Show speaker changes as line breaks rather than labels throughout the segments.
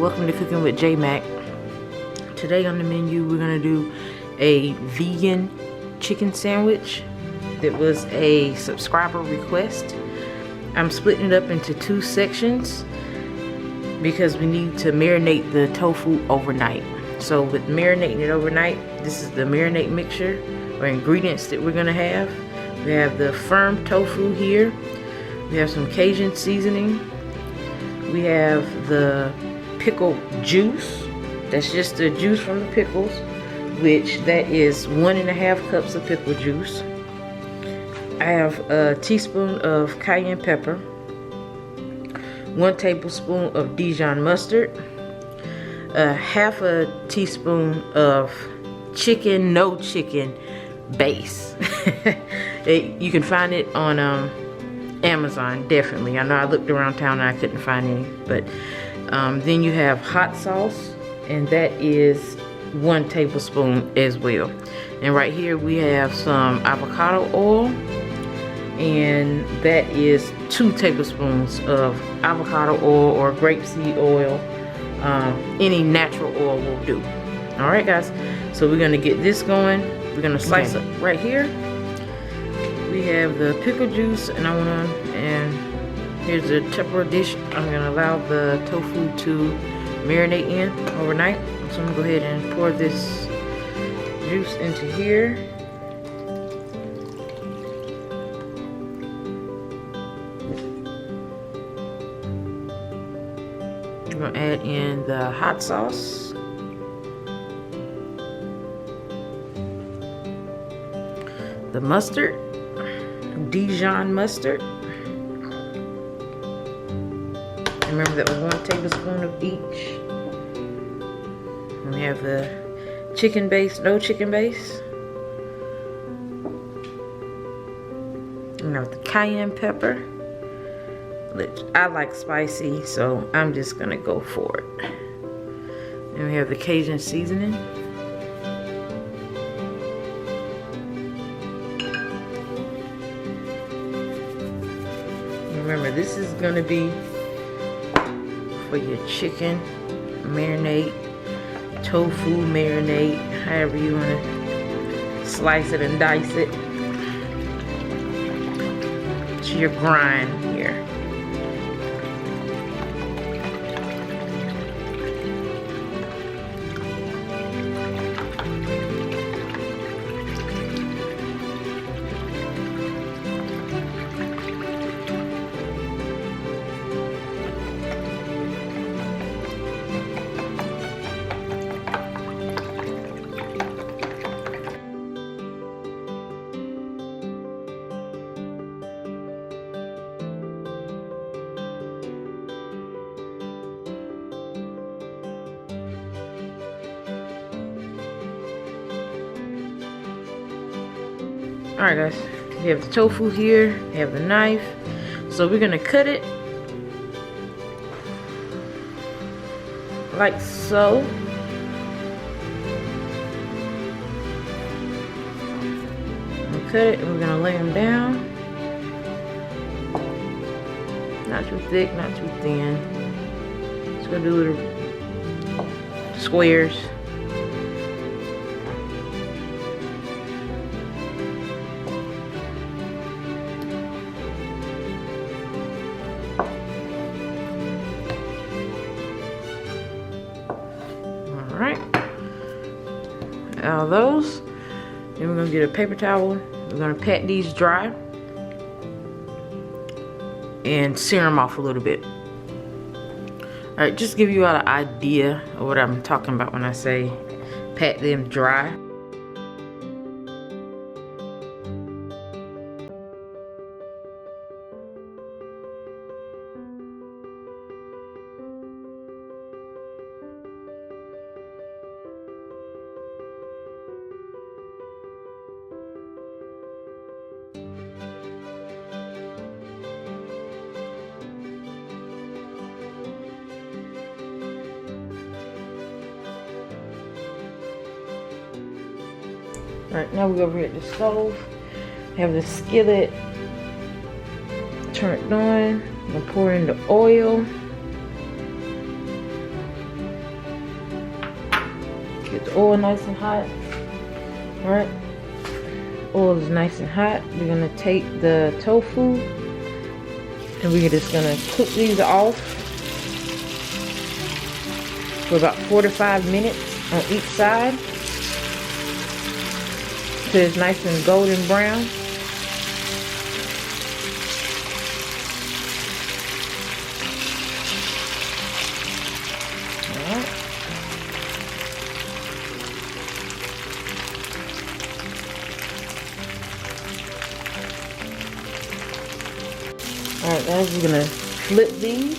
welcome to Cooking with J Mac. Today on the menu we're gonna do a vegan chicken sandwich that was a subscriber request. I'm splitting it up into two sections because we need to marinate the tofu overnight. So with marinating it overnight, this is the marinade mixture or ingredients that we're gonna have. We have the firm tofu here. We have some Cajun seasoning. We have the pickle juice. That's just the juice from the pickles, which that is 1.5 cups of pickle juice. I have a teaspoon of cayenne pepper, 1 tablespoon of Dijon mustard, half a teaspoon of no chicken base. You can find it on Amazon, definitely. I know I looked around town and I couldn't find any, but then you have hot sauce, and that is 1 tablespoon as well. And right here we have some avocado oil, and that is 2 tablespoons of avocado oil or grapeseed oil. Any natural oil will do. All right, guys, so we're gonna get this going. We're gonna slice it right here. We have the pickle juice, and here's the Tupperware dish. I'm gonna allow the tofu to marinate in overnight. So I'm gonna go ahead and pour this juice into here. I'm gonna add in the hot sauce. The mustard, Dijon mustard. Remember that was 1 tablespoon of each. And we have the chicken base, no chicken base. And we have the cayenne pepper, which I like spicy, so I'm just gonna go for it. And we have the Cajun seasoning. Remember, this is gonna be for your chicken marinade, tofu marinade, however you wanna slice it and dice it. It's your grind here. Alright, guys, we have the tofu here, we have the knife, so we're gonna cut it like so. We'll cut it and we're gonna lay them down. Not too thick, not too thin. Just gonna do little squares. Alright, out of those, then we're going to get a paper towel. We're going to pat these dry and sear them off a little bit. Alright, just to give you all an idea of what I'm talking about when I say pat them dry. Alright, now we go over here at the stove. Have the skillet turned on. I'm gonna pour in the oil. oil nice and hot. All right, oil is nice and hot. We're gonna take the tofu and we're just gonna cook these off for about 4 to 5 minutes on each side till it's nice and golden brown. Alright guys, we're gonna flip these.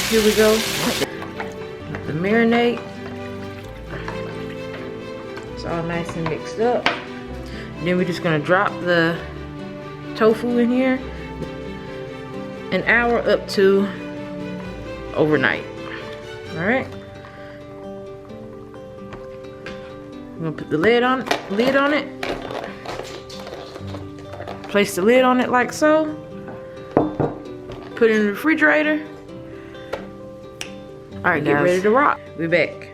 Here we go. The marinade. It's all nice and mixed up. Then we're just gonna drop the tofu in here. An hour up to overnight. All right. I'm gonna put the lid on it. Place the lid on it like so. Put it in the refrigerator. All right, get ready to rock. We're back.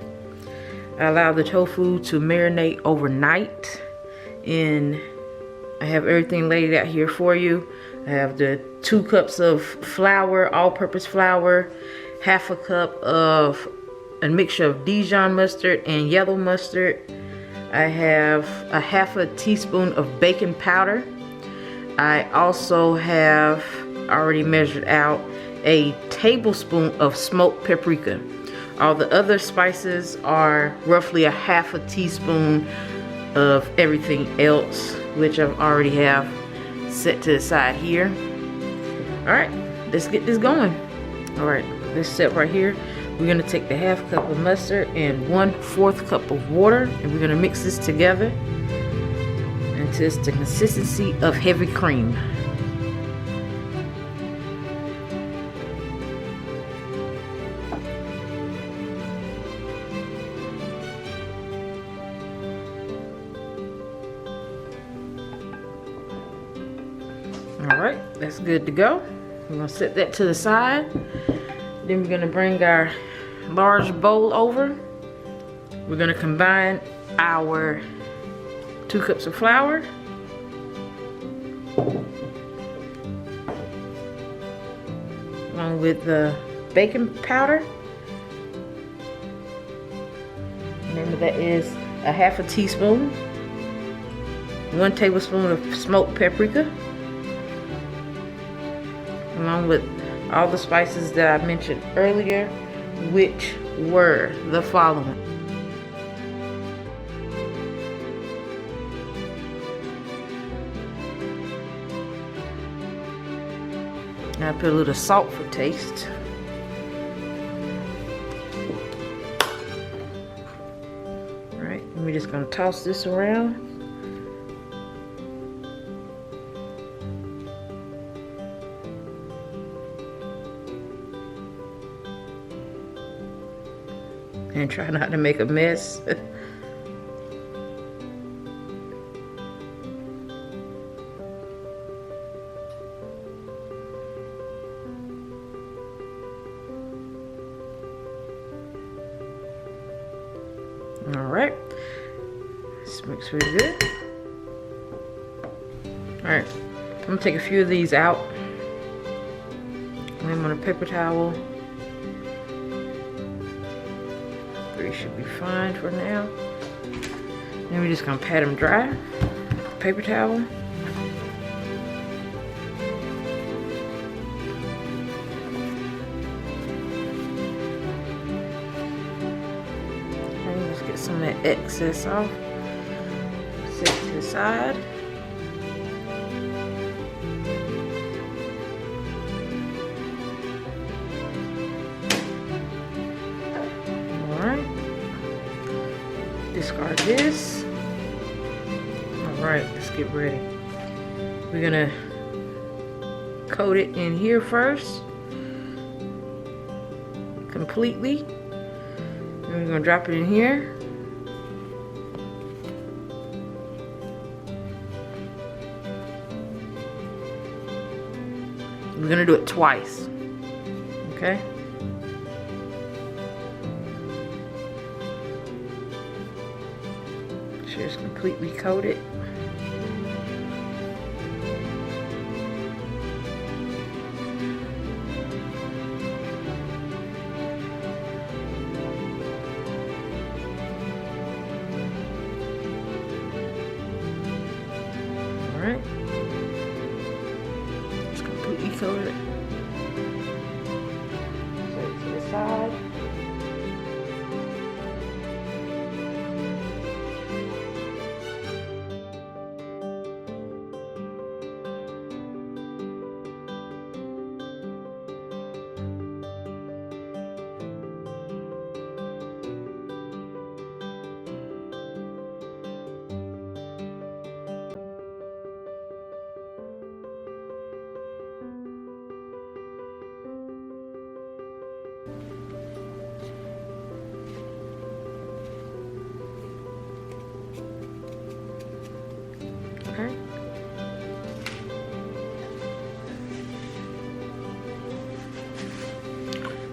I allow the tofu to marinate overnight, and I have everything laid out here for you. I have the 2 cups of flour, all-purpose flour, half a cup of a mixture of Dijon mustard and yellow mustard. I have a half a teaspoon of baking powder. I also have already measured out a tablespoon of smoked paprika. All the other spices are roughly a half a teaspoon of everything else, which I already have set to the side here. All right, let's get this going. All right, this step right here, we're gonna take the half cup of mustard and 1/4 cup of water, and we're gonna mix this together until it's the consistency of heavy cream. All right, that's good to go. We're gonna set that to the side. Then we're gonna bring our large bowl over. We're gonna combine our 2 cups of flour, along with the baking powder. Remember, that is a half a teaspoon, 1 tablespoon of smoked paprika, along with all the spices that I mentioned earlier, which were the following. I put a little salt for taste. All right, and we're just gonna toss this around. And try not to make a mess. All right, this looks really good. All right, I'm gonna take a few of these out. Lay them on a paper towel. 3 should be fine for now. Then we're just gonna pat them dry. Paper towel. And just get some of that excess off. Set it to the side. Discard this. All right, let's get ready. We're gonna coat it in here first completely. And we're gonna drop it in here. We're gonna do it twice, okay? Sure it's completely coated. Alright. It's completely coated. Set it to the side. Okay.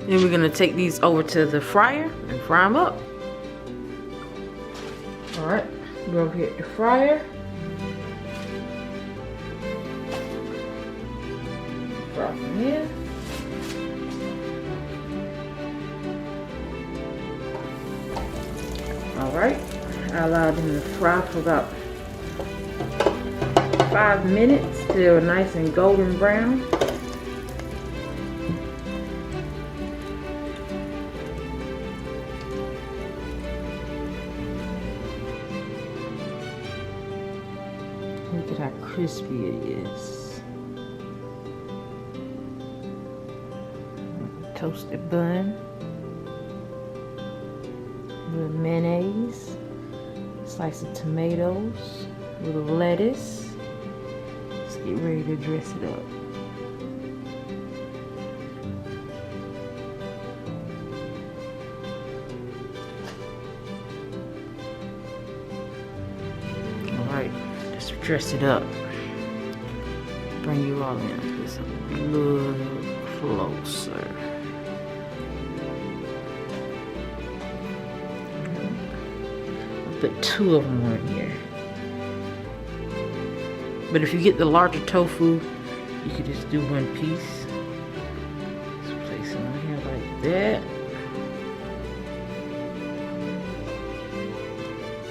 Then we're gonna take these over to the fryer and fry them up. All right, go over here at the fryer. Fry them here. All right, I allowed them to fry for about 5 minutes till they're nice and golden brown. Look at how crispy it is. Toasted bun with mayonnaise, slice of tomatoes, a little lettuce. Let's get ready to dress it up. Alright, just dress it up. Bring you all in just a little closer. Put 2 of them on here. But if you get the larger tofu, you could just do 1 piece. Just place it on here like that.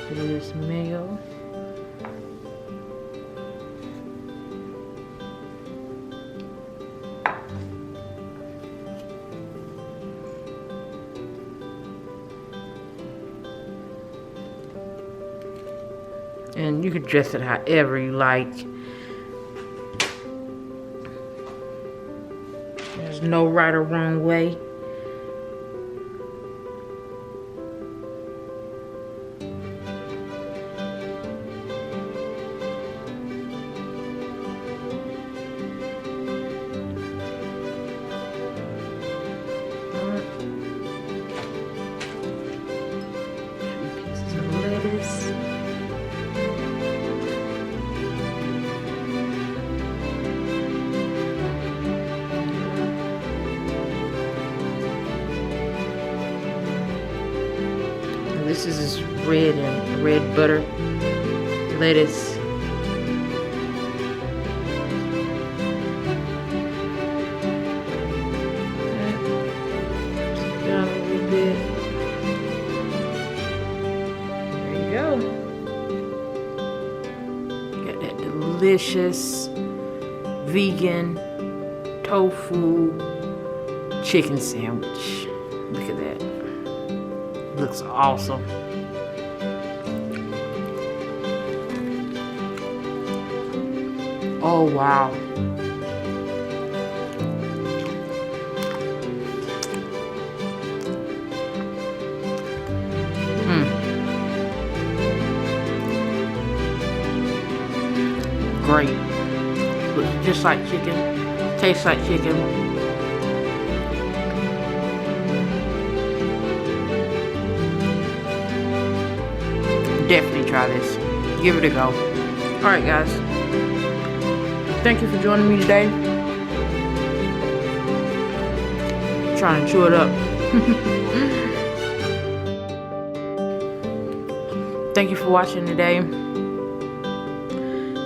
Put a little mayo. And you can dress it however you like. There's no right or wrong way. Few pieces of lettuce. This is red butter lettuce. Down a little bit. There you go. Got that delicious vegan tofu chicken sandwich. Look at that. Looks awesome. Oh wow. Great. Looks just like chicken. Tastes like chicken. definitely try this. Give it a go. Alright guys, thank you for joining me today. Trying to chew it up. Thank you for watching today.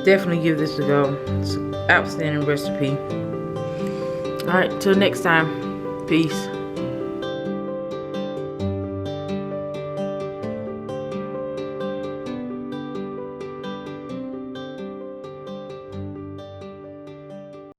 Definitely give this a go. It's an outstanding recipe. Alright, till next time. Peace.